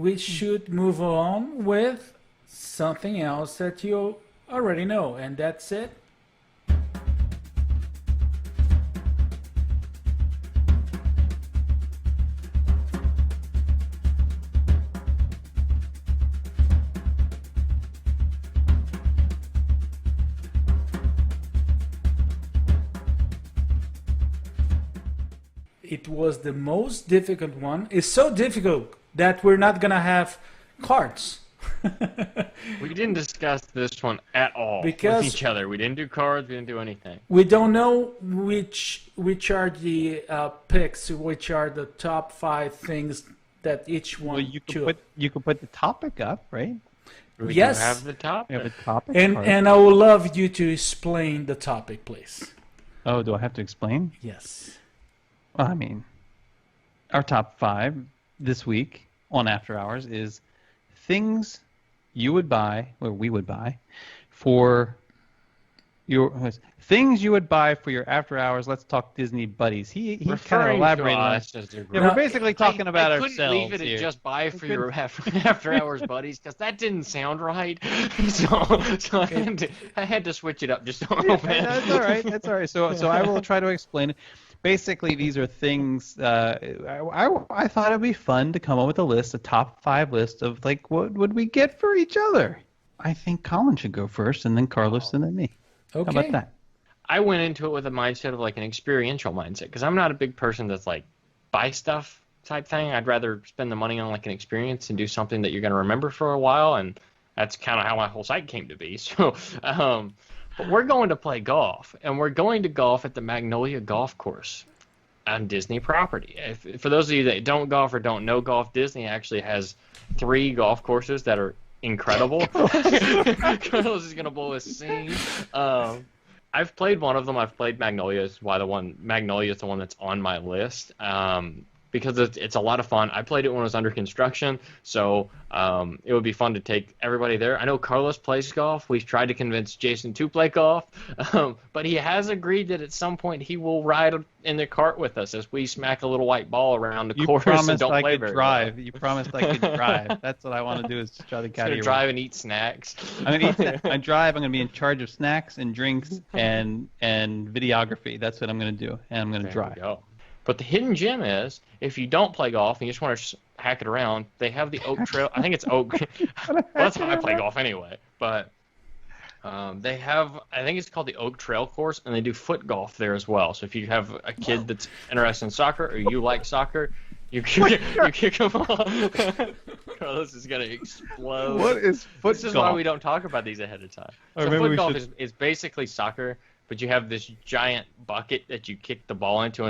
we should move on with something else that you already know, and that's it. It was the most difficult one. It's so difficult that we're not gonna have cards. We didn't discuss this one at all Because with each other. We didn't do cards. We didn't do anything. we don't know which are the picks, which are the top 5 things that each one Well, you chose. could put the topic up, right? We Yes. do have the top. We have a topic. And card. and I would love you to explain the topic, please. Oh, do I have to explain? Yes. Well, I mean, our top 5 this week on After Hours is things you would buy, or we would buy, for your things you would buy for your After Hours. Let's talk Disney buddies. He kind of Referring elaborated to on us it. as a group. Yeah, No, we're basically talking about I ourselves couldn't leave it here. at just buy for your after hours buddies because that didn't sound right. So I had to switch it up just a little bit. That's all right. That's all right. So I will try to explain it. Basically, these are things. I thought it'd be fun to come up with a list, a top 5 list of like what would we get for each other. I think Colin should go first, and then Carlos, and then me. Okay. How about that? I went into it with a mindset of like an experiential mindset because I'm not a big person that's like buy stuff type thing. I'd rather spend the money on like an experience and do something that you're going to remember for a while, and that's kind of how my whole site came to be. So, but we're going to play golf, and we're going to golf at the Magnolia Golf Course on Disney property. For those of you that don't golf or don't know golf, Disney actually has 3 golf courses that are incredible. Carlos is going to blow a scene. I've played one of them. I've played Magnolia. Is why Magnolia is the one that's on my list. Because it's a lot of fun. I played it when it was under construction, so it would be fun to take everybody there. I know Carlos plays golf. We've tried to convince Jason to play golf, but he has agreed that at some point he will ride in the cart with us as we smack a little white ball around the course and don't play very well. You promised I could drive. That's what I want to do is try to carry you. Drive and eat snacks. I'm gonna I drive. I'm gonna be in charge of snacks and drinks and videography. That's what I'm gonna do, and I'm gonna There drive. we go. But the hidden gem is, if you don't play golf and you just want to hack it around, they have the Oak Trail. I think it's Oak. Well, that's how I play golf anyway. But they have, I think it's called the Oak Trail course, and they do foot golf there as well. So if you have a kid that's interested in soccer or you like soccer, you kick them off. Carlos is going to explode. What is foot This is golf? why we don't talk about these ahead of time. Or So maybe foot we golf should- is basically soccer, but you have this giant bucket that you kick the ball into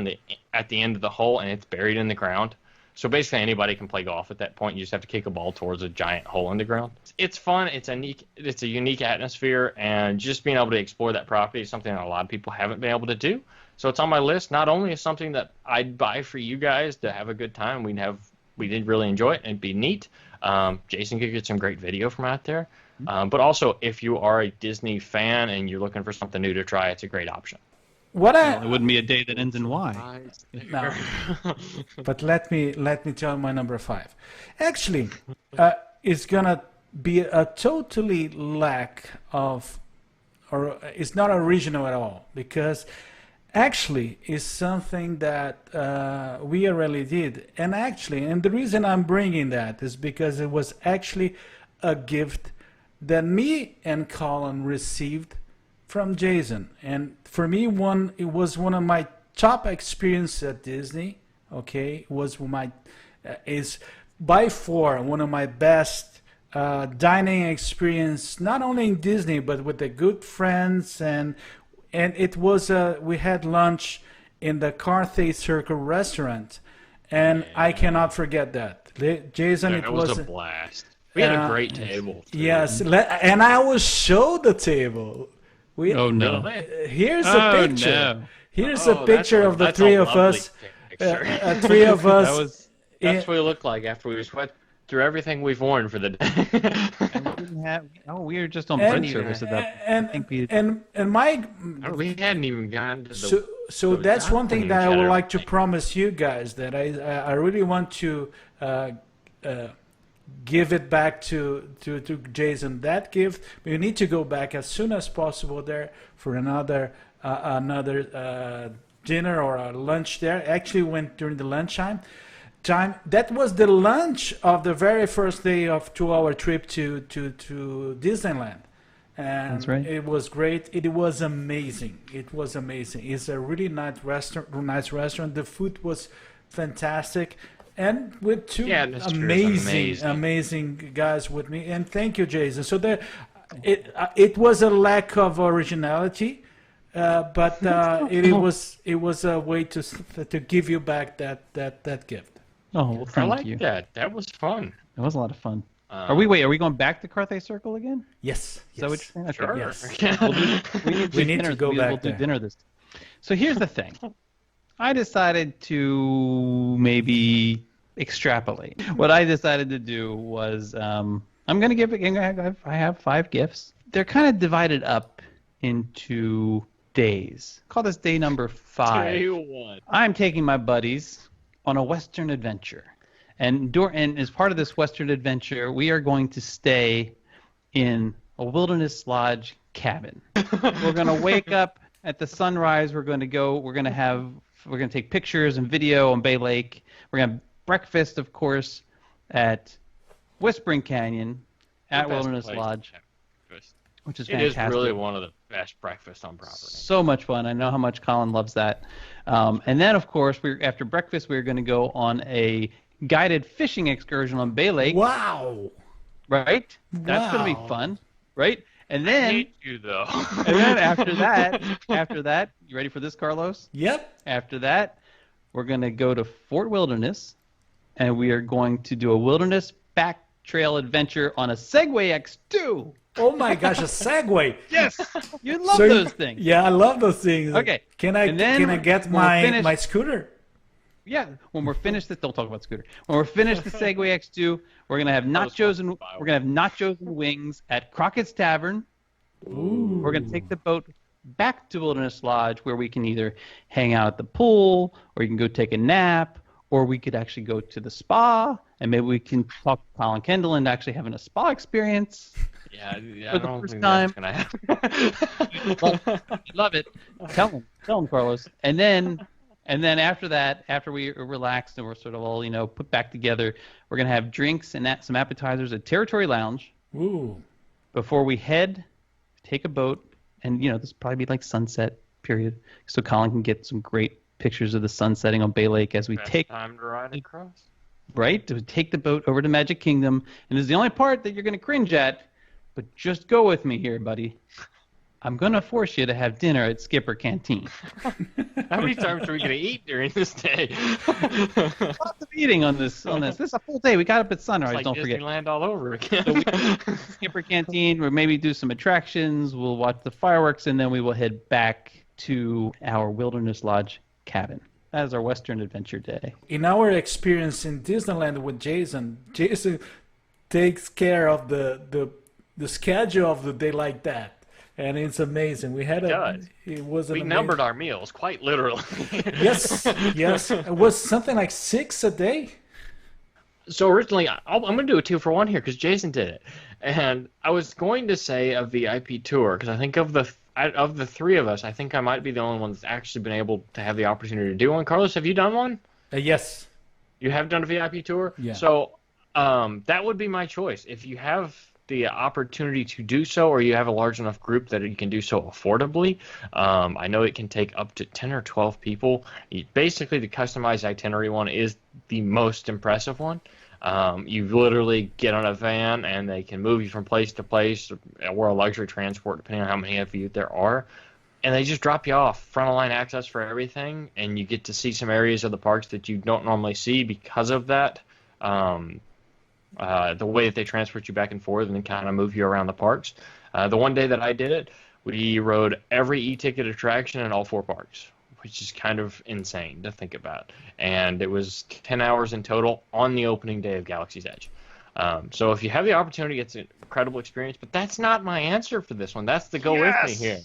at the end of the hole, and it's buried in the ground. So basically anybody can play golf at that point. You just have to kick a ball towards a giant hole in the ground. It's fun. It's a unique atmosphere, and just being able to explore that property is something that a lot of people haven't been able to do. So it's on my list. Not only is something that I'd buy for you guys to have a good time. We did really enjoy it, and it'd be neat. Jason could get some great video from out there. But also, if you are a Disney fan and you're looking for something new to try, it's a great option. It wouldn't be a day that ends in Y. No. But let me tell you my number 5. Actually, it's gonna be a totally lack of, or it's not original at all, because actually it's something that we already did. And the reason I'm bringing that is because it was actually a gift that me and Colin received from Jason. And for me, it was one of my top experiences at Disney. Okay, is by far one of my best dining experience, not only in Disney but with the good friends, and it was we had lunch in the Carthay Circle restaurant, and I cannot forget that. Jason, Yeah, it it was a blast. We had a great table. Too. Yes, and I will show the table. Oh no! Here's a picture. No. Here's a picture of the three of us. Three of us. That's what we look like after we sweat through everything we've worn for the day. We were just on bread service at that point. We hadn't even gotten to the. So that's one thing that I would like to promise you guys, that I really want to give it back to Jason that gift. But you need to go back as soon as possible there for another dinner or a lunch there. Actually went during the lunchtime. That was the lunch of the very first day of 2-hour trip to Disneyland. And That's right. it was great. It was amazing. It was amazing. It's a really nice restaurant. The food was fantastic. And with two amazing guys with me. And thank you, Jason. So it was a lack of originality, but it was a way to give you back that gift. Oh, well, thank you. That. That was fun. It was a lot of fun. Are we going back to Carthay Circle again? Yes. Is that what you're saying? Sure. Yes. We need to go back We'll do there. dinner this. So here's the thing. I decided to maybe extrapolate. What I decided to do was I'm going to give it. I have 5 gifts. They're kind of divided up into days. Call this day number 5. Day 1. I'm taking my buddies on a Western adventure. And as part of this Western adventure, we are going to stay in a wilderness lodge cabin. We're going to wake up at the sunrise. We're going to take pictures and video on Bay Lake. We're going to have breakfast, of course, at Whispering Canyon at Wilderness Lodge, which is fantastic. It is really one of the best breakfasts on property. So much fun. I know how much Collin loves that. And then, of course, after breakfast, we're going to go on a guided fishing excursion on Bay Lake. Wow. Right? That's going to be fun, right? And then, I hate you, though. And then after that, you ready for this, Carlos? Yep. After that, we're going to go to Fort Wilderness, and we are going to do a wilderness back trail adventure on a Segway X2. Oh my gosh, a Segway. Yes. You love those things. Yeah, I love those things. Okay. Can I get my scooter? Yeah, when we're finished don't talk about scooter. When we're finished the Segway X2, we're gonna have nachos and wings at Crockett's Tavern. Ooh. We're gonna take the boat back to Wilderness Lodge, where we can either hang out at the pool, or you can go take a nap, or we could actually go to the spa, and maybe we can talk to Collin Kendall and actually having a spa experience. Yeah, for the first time. That's gonna happen. Love it. Tell him, Carlos. And then after that, after we are relaxed and we're sort of all, put back together, we're going to have drinks and some appetizers at Territory Lounge. Ooh. Before we take a boat, and, this will probably be like sunset period, so Collin can get some great pictures of the sun setting on Bay Lake as we Best time to ride across. Right? To take the boat over to Magic Kingdom. And this is the only part that you're going to cringe at, but just go with me here, buddy. I'm going to force you to have dinner at Skipper Canteen. How many times are we going to eat during this day? Lots of eating on this. This is a full day. We got up at sunrise. It's like Don't forget. Disneyland all over again. So Skipper Canteen. We'll maybe do some attractions. We'll watch the fireworks, and then we will head back to our Wilderness Lodge cabin. That is our Western Adventure Day. In our experience in Disneyland with Jason takes care of the schedule of the day like that. And it's amazing. We numbered our meals, quite literally. Yes. It was something like 6 a day. So originally, I'm going to do a 2-for-1 here because Jason did it. And I was going to say a VIP tour because I think of the 3 of us, I think I might be the only one that's actually been able to have the opportunity to do one. Carlos, have you done one? Yes. You have done a VIP tour? Yeah. So that would be my choice. If you have the opportunity to do so, or you have a large enough group that you can do so affordably. I know it can take up to 10 or 12 people. Basically, the customized itinerary one is the most impressive one. You literally get on a van, and they can move you from place to place, or a luxury transport, depending on how many of you there are. And they just drop you off, front-of-line access for everything, and you get to see some areas of the parks that you don't normally see because of that. The way that they transport you back and forth and then kind of move you around the parks. The one day that I did it, we rode every e-ticket attraction in all 4 parks, which is kind of insane to think about. And it was 10 hours in total on the opening day of Galaxy's Edge. So if you have the opportunity, it's an incredible experience. But that's not my answer for this one. That's the go with me here.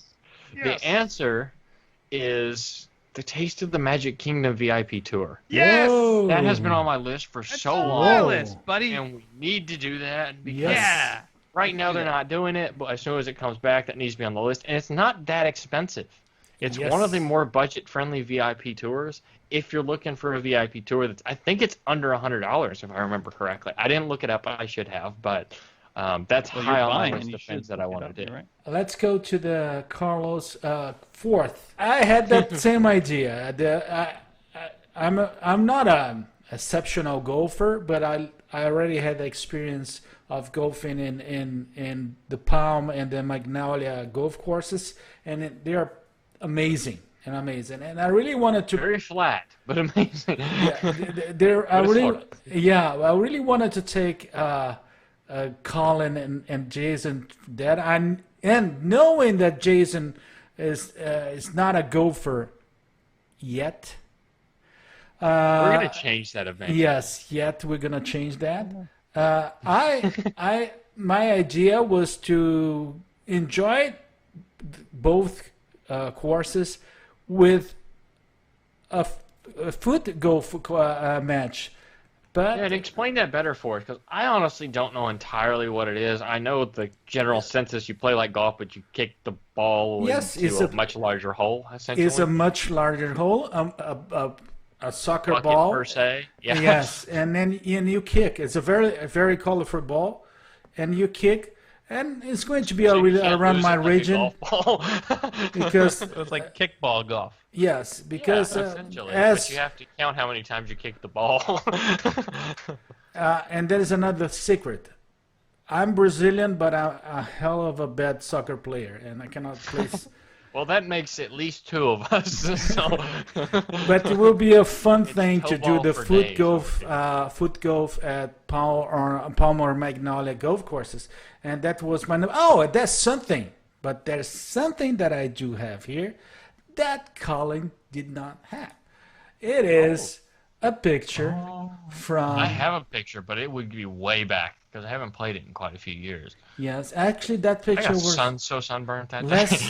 Yes. The answer is the Taste of the Magic Kingdom VIP tour. Yes! Whoa. That has been on my list for so on long. my Whoa. list, buddy. And we need to do that because Yes. right now do they're that. not doing it, but as soon as it comes back, that needs to be on the list. And it's not that expensive. It's Yes. one of the more budget-friendly VIP tours. If you're looking for a VIP tour, I think it's under $100 if I remember correctly. I didn't look it up. I should have, but that's Well, high you're on my buying, list and you of things should that I look it want up, to do. you're right. Let's go to the Carlos fourth. I had that same idea. I'm not an exceptional golfer, but I already had the experience of golfing in the Palm and the Magnolia golf courses, and they are amazing. And I really wanted to. Very flat, but amazing. I really wanted to take Collin and Jason that and knowing that Jason is not a golfer yet. We're going to change that eventually. Yes, yet we're gonna change that. My idea was to enjoy both courses with a foot golf match. But Yeah, and explain that better for us, because I honestly don't know entirely what it is. I know the general census, you play like golf, but you kick the ball Yes, it's into a a- much larger hole, essentially. it's a much larger hole, a soccer bucket ball. per se. Yeah. Yes, and then you kick. It's a very colorful ball, and you kick, and it's going to be So you can't around lose my it like a region golf ball. because It's like kickball golf. yes, because Yeah, essentially. as But you have to count how many times you kick the ball. and there is another secret. I'm Brazilian, but I'm a hell of a bad soccer player, and I cannot play. Well, that makes at least two of us. So. But it will be a fun thing to toe do ball the for foot golf at Palm or Magnolia golf courses, and that was my. Oh, that's something. But there's something that I do have here that Collin did not have. It is a picture from. I have a picture, but it would be way back because I haven't played it in quite a few years. Yes, actually, that I picture got was so sunburnt that last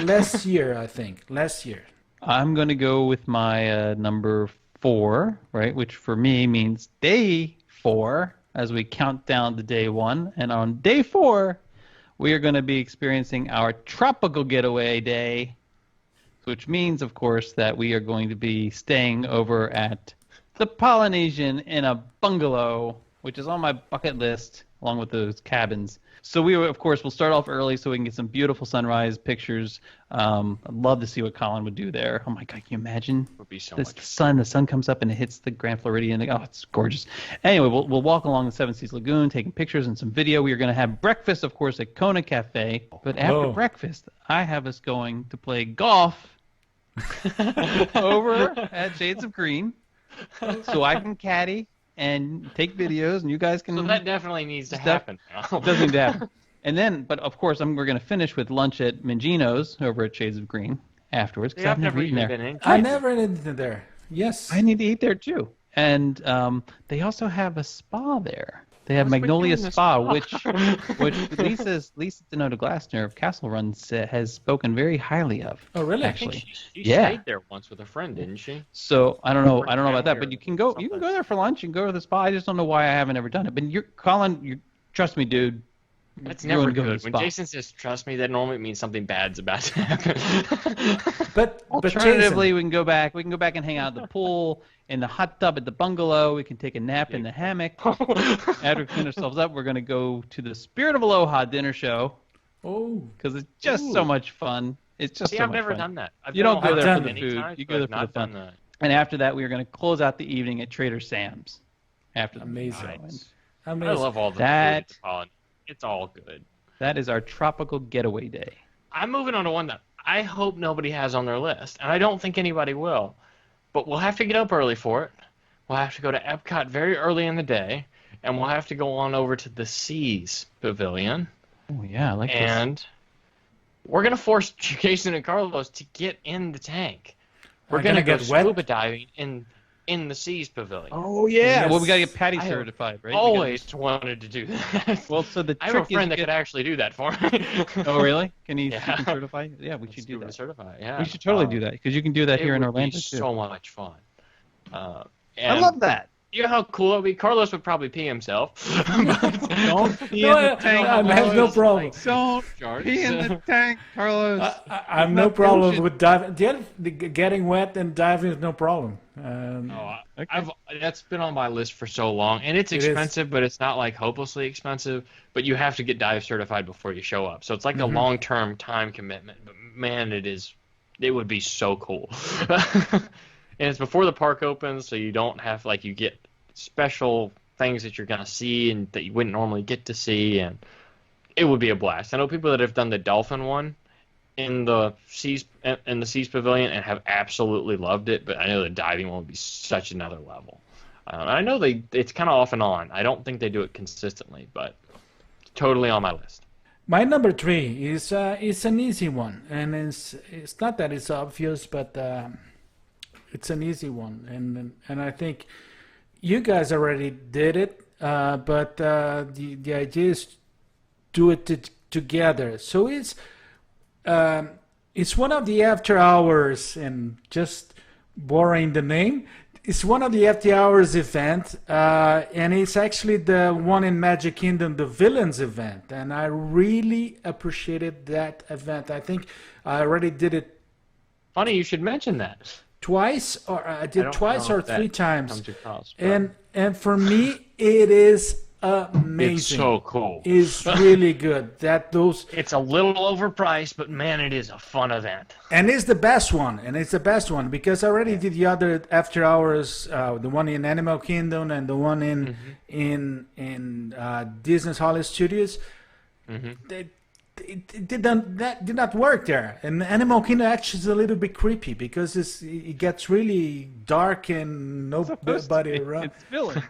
last year, I think. Last year. I'm going to go with my number 4, right, which for me means day 4 as we count down to day 1. And on day 4, we are going to be experiencing our tropical getaway day, which means, of course, that we are going to be staying over at the Polynesian in a bungalow, which is on my bucket list, along with those cabins. So we, of course, will start off early so we can get some beautiful sunrise pictures. I'd love to see what Collin would do there. Oh, my God, can you imagine? would be so This, much. the sun comes up and it hits the Grand Floridian. Oh, it's gorgeous. Anyway, we'll walk along the Seven Seas Lagoon, taking pictures and some video. We are going to have breakfast, of course, at Kona Cafe. But after Whoa. breakfast, I have us going to play golf over at Shades of Green so I can caddy and take videos, and you guys can. So that definitely needs to Steph- happen now. It doesn't need to happen. And then, but of course, we're going to finish with lunch at Mangino's over at Shades of Green afterwards. 'Cause Yeah, I've I've never eaten even there. been in. I never did there. Yes. I need to eat there too. And they also have a spa there. They have What's with Magnolia doing the Spa, spa? which Lisa Denoda Glassner of Castle Run has spoken very highly of. Oh, really? I think Actually. she Yeah. stayed there once with a friend, didn't she? So I don't know Family about that, or but you can go something. there for lunch. You can go to the spa. I just don't know why I haven't ever done it. But Colin, trust me, dude. That's You're never gonna go to good. the When spa. Jason says "trust me," that normally means something bad's about to happen. But Alternatively, Jason, we can go back. We can go back and hang out at the pool, in the hot tub at the bungalow. We can take a nap in the hammock. After we clean ourselves up, we're gonna go to the Spirit of Aloha dinner show oh, because it's just so much fun. It's just See, so I've much never fun. done that. I've You done don't go there Ohio for the many food. times, You but go there I've for the not fun. done that. And after that, we are gonna close out the evening at Trader Sam's. After the Amazing. show. And I amazing. love all the That- food, Colin. It's all good. that is our tropical getaway day. I'm moving on to one that I hope nobody has on their list, and I don't think anybody will. But we'll have to get up early for it. We'll have to go to Epcot very early in the day, and we'll have to go on over to the Seas Pavilion. Oh yeah, I like this. And we're gonna force Jason and Carlos to get in the tank. We're Are gonna gonna go get wet? scuba diving in in the Seas Pavilion. Oh yeah. Yes. Well, we gotta get Patty I have certified, right? Always wanted to do that. Well, so the I have a trick is friend that get- could actually do that for me. Oh really? Can he? Yeah. He can certify? Yeah, we should do Scuba that. certified. Yeah. We should totally do that because you can do that It here in would Orlando be too. so much fun. I And love that. you know how cool it would be? Carlos would probably pee himself. Don't pee No, in the tank. I have no Carlos. problem. Don't Sharks. pee in the tank, Carlos. I have no Not the problem ocean. with diving. Getting wet and diving is no problem. I've that's been on my list for so long, and it's It is. expensive, but it's not like hopelessly expensive. But you have to get dive certified before you show up, so it's like a long-term time commitment. But man, it would be so cool. And it's before the park opens, so you don't have you get special things that you're gonna see and that you wouldn't normally get to see, and it would be a blast. I know people that have done the dolphin one in the Seas Pavilion and have absolutely loved it, but I know the diving one would be such another level. I know it's kind of off and on. I don't think they do it consistently, but totally on my list. My number 3 is an easy one, and it's not that it's obvious, but it's an easy one, and I think you guys already did it, but the idea is do it together. So it's one of the after hours, and just borrowing the name, it's one of the after hours event, and it's actually the one in Magic Kingdom, the Villains event, and I really appreciated that event. I think I already did it Funny you should mention that. twice, or I did don't twice know or if that 3 times, comes across, but and for me it is amazing. it's so cool. It's really good. It's a little overpriced, but man, it is a fun event. And it's the best one. Because I already did the other after hours, the one in Animal Kingdom and the one in Disney's Hollywood Studios. It did not work there. And Animal Kingdom actually is a little bit creepy because it gets really dark and nobody around. It's villain.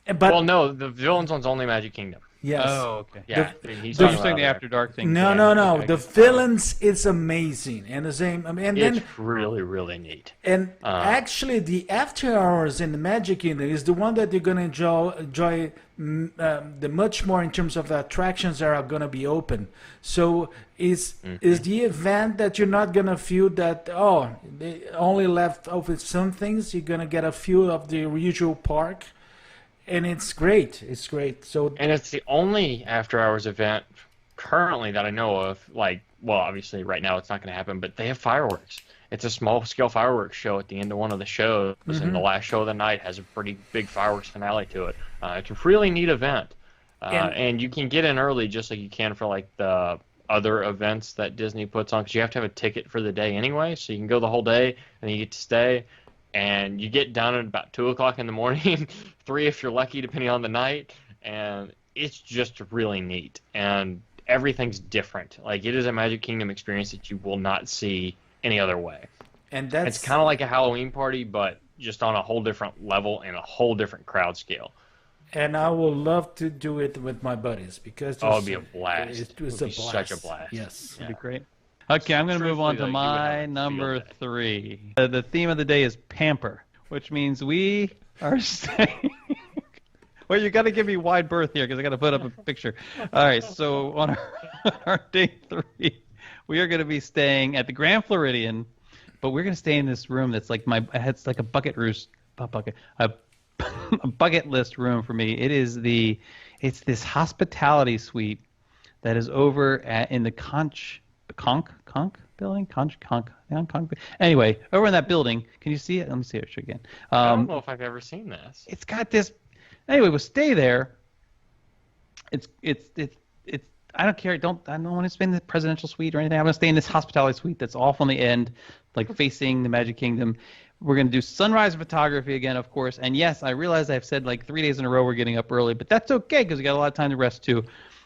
But Well, no, the Villains one's only Magic Kingdom. yes. Oh, okay. Yeah, The- he's So talking you're saying the about After Dark thing? No, yeah. no. Okay, The okay. Villains is amazing, and the same. I mean, and then It's really, really neat. and actually, the after hours in the Magic Kingdom is the one that you're gonna enjoy the much more in terms of the attractions that are gonna be open. So is the event that you're not gonna feel that they only left over some things. You're gonna get a feel of the usual park, and it's great. It's great. So And it's the only after-hours event currently that I know of. Well, obviously right now it's not going to happen, but they have fireworks. It's a small-scale fireworks show at the end of one of the shows, and the last show of the night has a pretty big fireworks finale to it. It's a really neat event, and you can get in early just like you can for the other events that Disney puts on, because you have to have a ticket for the day anyway, so you can go the whole day and you get to stay. And you get done at about 2 o'clock in the morning, 3 if you're lucky, depending on the night. And it's just really neat. And everything's different. It is a Magic Kingdom experience that you will not see any other way. and that's It's kind of like a Halloween party, but just on a whole different level and a whole different crowd scale. And I would love to do it with my buddies because It'd be a blast. It was It would a be blast. such a blast. Yes. That'd be great. Okay, I'm going to move on to Truthfully, though, you would have my a field number day. 3. The theme of the day is pamper, which means we are staying. Well, you got to give me wide berth here because I got to put up a picture. All right, so on our day 3, we are going to be staying at the Grand Floridian, but we're going to stay in this room that's it's like a bucket list room for me. It's this hospitality suite that is over in the Conch building? Anyway, over in that building. Can you see it? Let me see it again. I don't know if I've ever seen this. It's got this. Anyway, we'll stay there. It's. I don't care. I don't want to stay in the presidential suite or anything. I'm going to stay in this hospitality suite that's off on the end, facing the Magic Kingdom. We're going to do sunrise photography again, of course. And yes, I realize I've said 3 days in a row we're getting up early, but that's okay because we got a lot of time to rest too.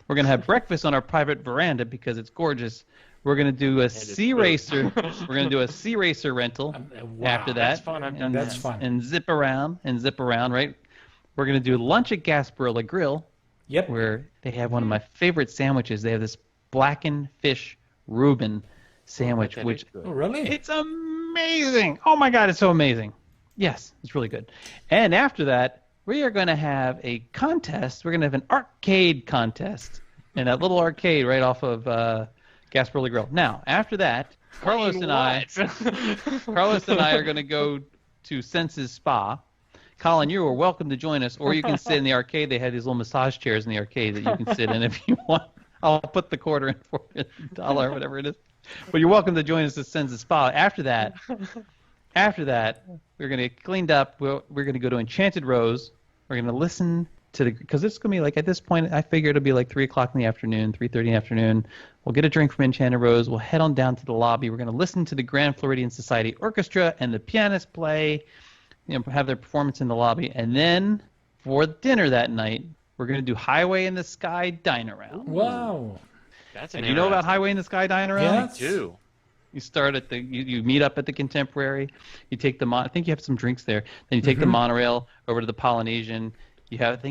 We're going to have breakfast on our private veranda because it's gorgeous. We're going to do a sea racer. We're going to do a sea racer rental after that. That's fun. I've done That's that. fun. And zip around, right? We're going to do lunch at Gasparilla Grill, Yep. where they have one of my favorite sandwiches. They have this blackened fish Reuben sandwich, That is which good. Oh, really? it's amazing. Oh my God, it's so amazing. Yes, it's really good. And after that, we are going to have a contest. We're going to have an arcade contest in that little arcade right off of Gasparilla Grill. Now, after that, Carlos and I are going to go to Senses Spa. Colin, you are welcome to join us, or you can sit in the arcade. They have these little massage chairs in the arcade that you can sit in if you want. I'll put the quarter in for you, $1, whatever it is. But you're welcome to join us at Senses Spa. After that, we're going to get cleaned up. We're going to go to Enchanted Rose. We're going to listen to because it's going to be like, at this point, I figure it'll be like 3 o'clock in the afternoon, 3:30 in the afternoon. We'll get a drink from Enchanted Rose. We'll head on down to the lobby. We're going to listen to the Grand Floridian Society Orchestra and the pianist play, have their performance in the lobby. And then for dinner that night, we're going to do Highway in the Sky Dine-Around. Wow. That's And you know about Highway in the Sky Dine-Around? Yes. I do. You start at you meet up at the Contemporary. You take I think you have some drinks there. Then you take the monorail over to the Polynesian. You have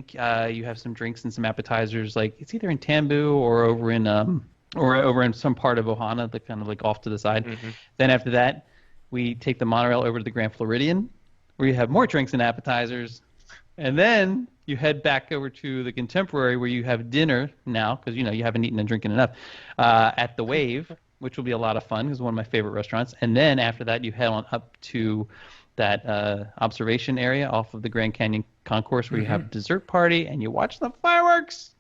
you have some drinks and some appetizers. Like it's either in Tambu or over in some part of Ohana, the kind of like off to the side. Then after that, we take the monorail over to the Grand Floridian, where you have more drinks and appetizers, and then you head back over to the Contemporary, where you have dinner now because you haven't eaten and drinking enough at the Wave, which will be a lot of fun. It's one of my favorite restaurants. And then after that, you head on up to that observation area off of the Grand Canyon Concourse, where you have a dessert party and you watch the fireworks.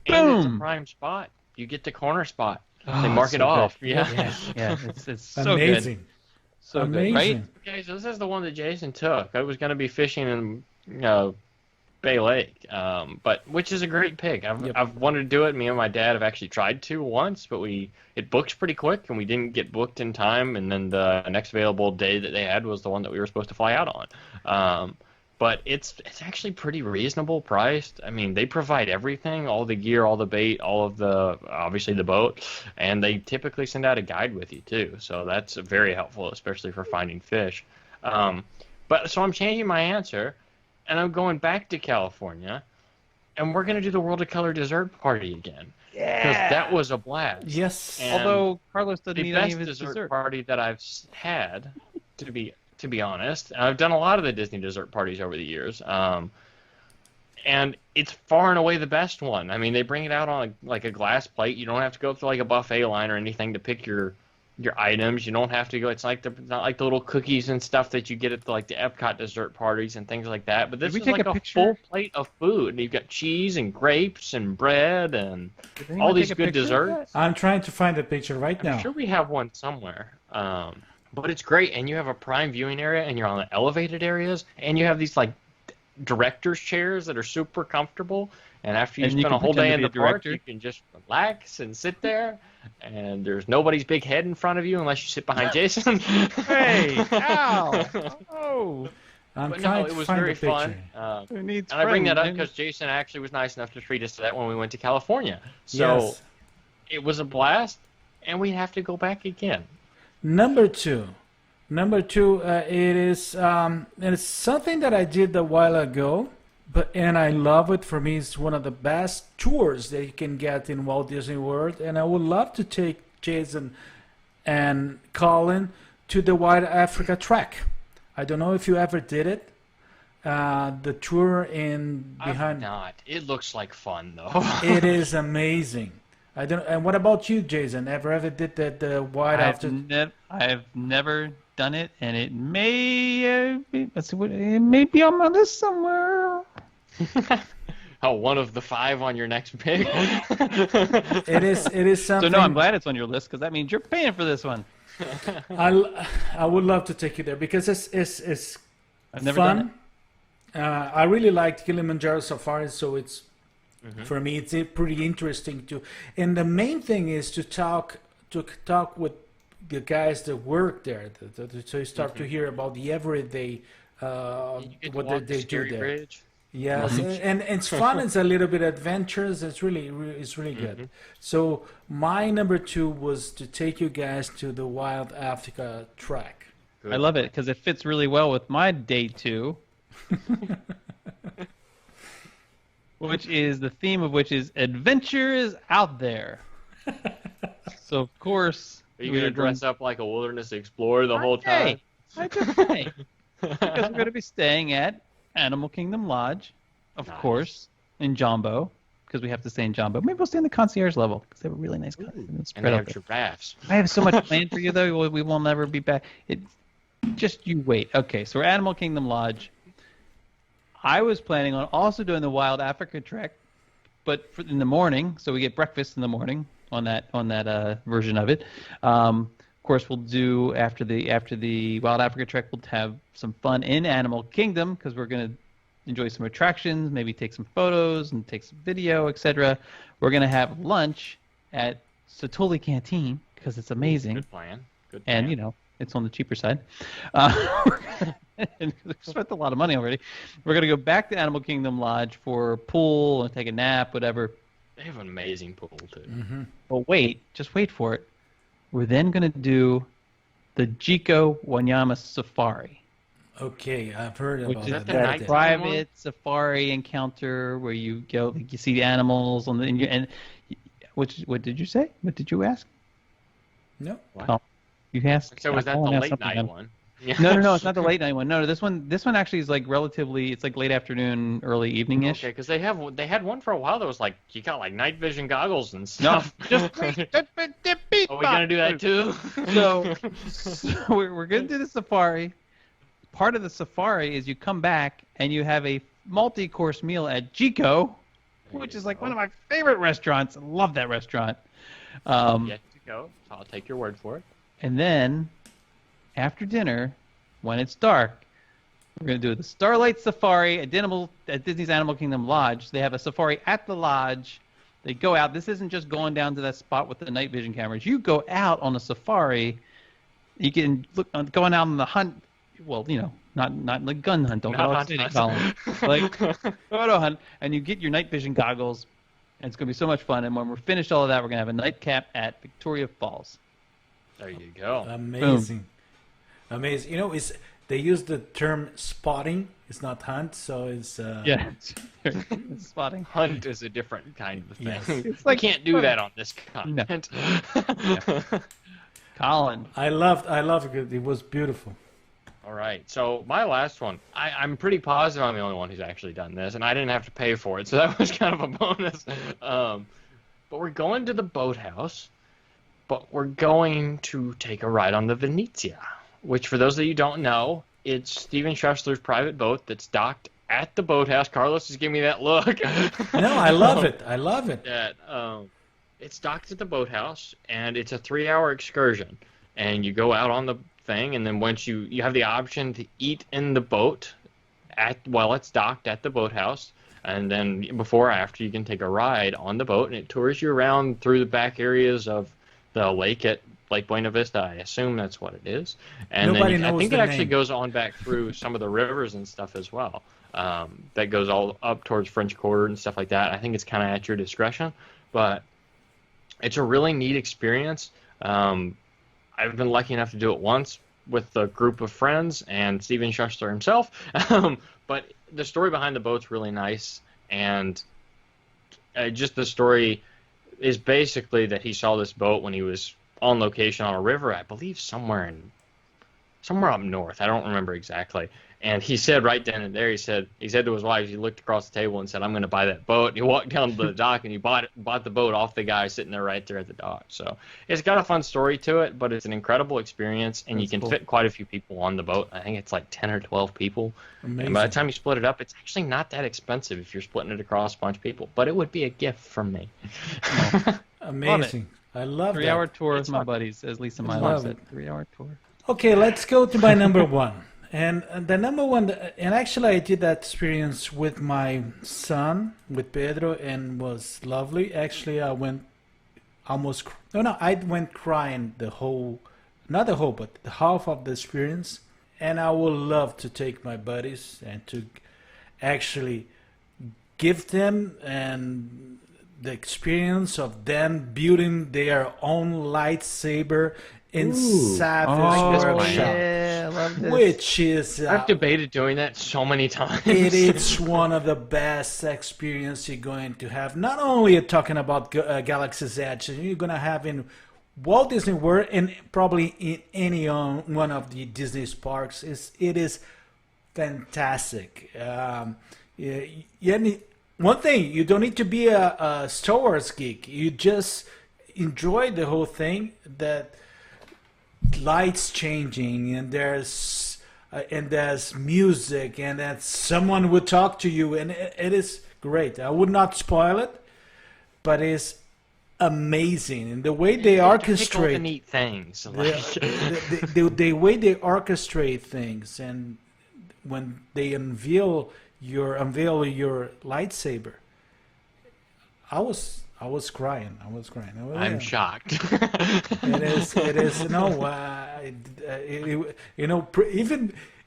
Boom! And it's a prime spot. You get the corner spot. They mark it so off. good. Yeah. Yeah. It's so Amazing. good. So Amazing. good, right? Okay, so this is the one that Jason took. I was going to be fishing in Bay Lake, but which is a great pick. I've wanted to do it. Me and my dad have actually tried to once, but it booked pretty quick, and we didn't get booked in time. And then the next available day that they had was the one that we were supposed to fly out on. But it's actually pretty reasonable priced. I mean, they provide everything, all the gear, all the bait, all of obviously the boat, and they typically send out a guide with you too. So that's very helpful, especially for finding fish. But so I'm changing my answer, and I'm going back to California, and we're gonna do the World of Color dessert party again. Yeah. Because that was a blast. Yes. And Although Carlos doesn't the eat any best of his dessert party that I've had, to be honest. I've done a lot of the Disney dessert parties over the years, and it's far and away the best one. I mean, they bring it out on like a glass plate. You don't have to go through like a buffet line or anything to pick your items. You don't have to go. It's not like the little cookies and stuff that you get at the Epcot dessert parties and things like that. But this is like a full plate of food. And you've got cheese and grapes and bread and all these good desserts. I'm trying to find a picture right now. I'm sure we have one somewhere. But it's great, and you have a prime viewing area, and you're on the elevated areas, and you have these like director's chairs that are super comfortable. And after you spend a whole day in the park, you can just relax and sit there, and there's nobody's big head in front of you unless you sit behind Jason. Hey! Ow! Oh! I'm But trying no, to it was find very a picture. fun. Who needs And I bring that up friends? because Jason actually was nice enough to treat us to that when we went to California. So it was a blast, and we have to go back again. Number two, it is and it's something that I did a while ago, and I love it. For me, it's one of the best tours that you can get in Walt Disney World, and I would love to take Jason and Colin to the Wild Africa Trek. I don't know if you ever did it. The tour behind. I've not. It looks like fun though. It is amazing. I don't. And what about you, Jason? Ever did the Wild Africa? I've never done it, and it may it may be on my list somewhere. Oh, one of the 5 on your next pick. It is So something. no, I'm glad it's on your list because that means you're paying for this one. I would love to take you there because it's I've never fun. done it. I really liked Kilimanjaro Safari, so it's for me it's pretty interesting too. And the main thing is to talk with the guys that work there, so you start to hear about the everyday what they do there. Bridge. Yes, and it's fun. It's a little bit adventurous. It's really good. So my number 2 was to take you guys to the Wild Africa Trek. Good. I love it because it fits really well with my day 2, which is the theme of which is adventures out there. So of course, Are you going to dress up like a wilderness explorer the whole time? I just say. Because we're going to be staying at Animal Kingdom Lodge, of course, in Jambo, because we have to stay in Jambo. Maybe we'll stay in the concierge level because they have a really nice And they have giraffes. I have so much planned for you, though. We will never be back. Just you wait. Okay, so we're Animal Kingdom Lodge. I was planning on also doing the Wild Africa trek, but in the morning, so we get breakfast in the morning on that version of it. Of course, we'll do after the Wild Africa trek. We'll have some fun in Animal Kingdom because we're gonna enjoy some attractions, maybe take some photos and take some video, etc. We're gonna have lunch at Sotoli Canteen because it's amazing. Good plan. And it's on the cheaper side. And we've spent a lot of money already. We're gonna go back to Animal Kingdom Lodge for a pool and take a nap, whatever. They have an amazing pool too. Mm-hmm. Well, just wait for it. We're then going to do the Jiko Wanyama Safari. Okay, I've heard about is that. the night Private safari encounter where you go, you see the animals what did you say? What did you ask? No. What? Oh, you asked. So was that the Colin asked late something night else. one? No, it's not the late night one. No, this one actually is like relatively. It's like late afternoon, early evening-ish. Okay, because they had one for a while that was like you got like night vision goggles and stuff. Just Are we gonna do that too? So we're gonna do the safari. Part of the safari is you come back and you have a multi-course meal at Jiko, which is like one of my favorite restaurants. I love that restaurant. Yet to go. So I'll take your word for it. And then after dinner, when it's dark, we're going to do the Starlight Safari at Disney's Animal Kingdom Lodge. They have a safari at the lodge. They go out. This isn't just going down to that spot with the night vision cameras. You go out on a safari. You can going out on the hunt. Well, not like gun hunt. Don't go outside, Colin. Like photo hunt, and you get your night vision goggles, and it's going to be so much fun. And when we're finished all of that, we're going to have a nightcap at Victoria Falls. There you go. Amazing. Boom. Amazing. They use the term spotting. It's not hunt, so it's It's spotting. Hunt is a different kind of thing. Yes. It's I can't do that on this continent. Colin. I loved it. It was beautiful. All right, so my last one. I'm pretty positive I'm the only one who's actually done this, and I didn't have to pay for it, so that was kind of a bonus. But we're going to the boathouse, but we're going to take a ride on the Venezia, which, for those of you who don't know, it's Steven Schussler's private boat that's docked at the boathouse. Carlos is giving me that look. No, I love it. I love it. It's docked at the boathouse, and it's a 3-hour excursion. And you go out on the thing, and then once you have the option to eat in the boat while it's docked at the boathouse, and then before or after you can take a ride on the boat, and it tours you around through the back areas of the lake at Lake Buena Vista. I assume that's what it is. And then I think it actually goes on back through some of the rivers and stuff as well. That goes all up towards French Quarter and stuff like that. I think it's kind of at your discretion, but it's a really neat experience. I've been lucky enough to do it once with a group of friends and Steven Schussler himself. But the story behind the boat's really nice, and just the story is basically that he saw this boat when he was on location on a river, I believe somewhere up north. I don't remember exactly. And he said right then and there, he said to his wife, he looked across the table and said, "I'm going to buy that boat." And he walked down to the dock and he bought the boat off the guy sitting there right there at the dock. So it's got a fun story to it, but it's an incredible experience, and you can fit quite a few people on the boat. I think it's like 10 or 12 people. Amazing. And by the time you split it up, it's actually not that expensive if you're splitting it across a bunch of people, but it would be a gift from me. Amazing. I love 3-hour that. tour with my buddies, as Lisa Milo said. 3-hour tour. Okay, let's go to my number one. And the number one, and actually I did that experience with my son, with Pedro, and was lovely. Actually, I went I went crying not the whole, but the half of the experience. And I would love to take my buddies and to actually give them and the experience of them building their own lightsaber in Savage Workshop, I love this. which is I've debated doing that so many times. it is one of the best experiences you're going to have. Not only talking about Galaxy's Edge, you're going to have in Walt Disney World and probably in any one of the Disney parks. It is fantastic. One thing, you don't need to be a Star Wars geek. You just enjoy the whole thing. That lights changing, and there's music, and that someone would talk to you, and it is great. I would not spoil it, but it's amazing, and the way they orchestrate the neat things, the way they orchestrate things, and when they unveil your lightsaber, I was crying. I'm shocked. It is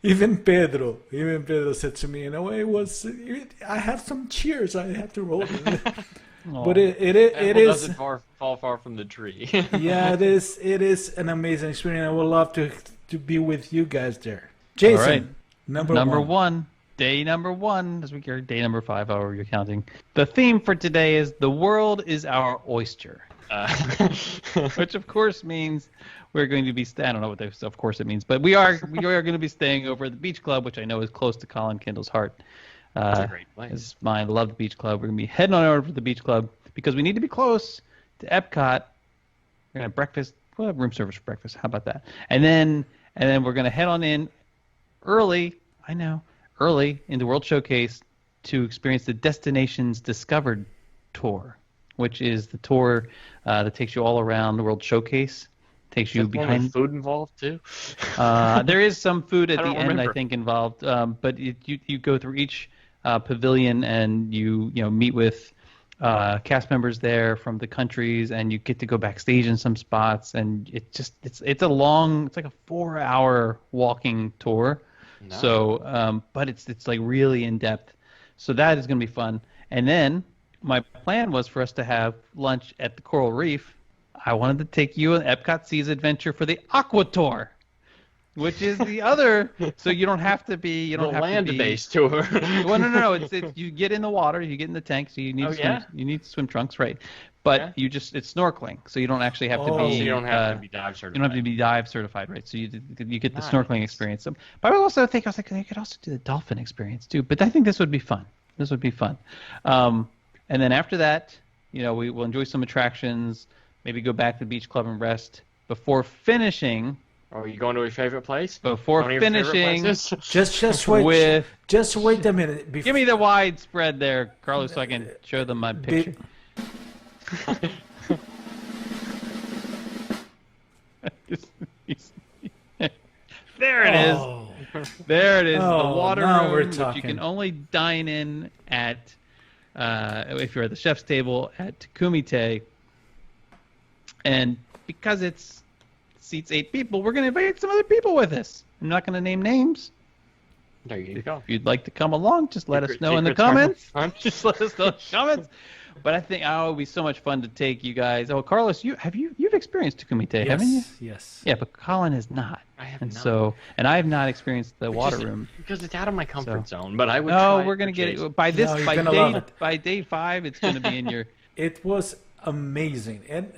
even Pedro said to me, I have some tears. I have to roll it. But it doesn't fall far from the tree. Yeah, it is an amazing experience. I would love to be with you guys there. Jason, all right. number one. Day number 1, as we get day number 5, however you're counting. The theme for today is the world is our oyster, which of course means we're going to be. I don't know what this of course it means, but we are going to be staying over at the Beach Club, which I know is close to Collin Kendall's heart. It's a great place. It's mine. I love the Beach Club. We're going to be heading on over to the Beach Club because we need to be close to Epcot. We're going to have breakfast. We'll have room service for breakfast. How about that? And then we're going to head on in early. I know. Early into World Showcase to experience the Destinations Discovered tour, which is the tour that takes you all around the World Showcase. Takes you behind. Food involved too. There is some food at the end, remember. I think, involved. But you go through each pavilion and you meet with cast members there from the countries, and you get to go backstage in some spots, and it's like a 4-hour walking tour. Nice. So, but it's like really in depth. So that is going to be fun. And then my plan was for us to have lunch at the Coral Reef. I wanted to take you on Epcot Sea's adventure for the Aqua Tour, which is the other. So you don't have to be. You don't have land-based tour. Well, no. It's you get in the water, you get in the tank, so you need you need swim trunks, right? But it's snorkeling, so you don't actually have to be. So you don't have to be dive certified. You don't have to be dive certified, right? So you get the snorkeling experience. So, but I was like, you could also do the dolphin experience too. But I think this would be fun. And then after that, we will enjoy some attractions. Maybe go back to the Beach Club and rest before finishing. Are you going to your favorite place? Before finishing, just wait. Just wait a minute. Give me the widespread there, Carlos, so I can show them my picture. There it is. There it is. The water room, which you can only dine in at if you're at the chef's table at Kumite. And because it seats 8 people, we're going to invite some other people with us. I'm not going to name names. There you go. If you'd like to come along, just let us know in the comments. Just let us know in the comments. But I think it would be so much fun to take you guys. Oh, Carlos, you've experienced Kumite, haven't you? Yes. Yeah, but Collin has not. I have and not. So, and I have not experienced the water room because it's out of my comfort zone. But I would. No, we're gonna get it by No, you're gonna love it. by day 5. It's gonna be in your. It was amazing, and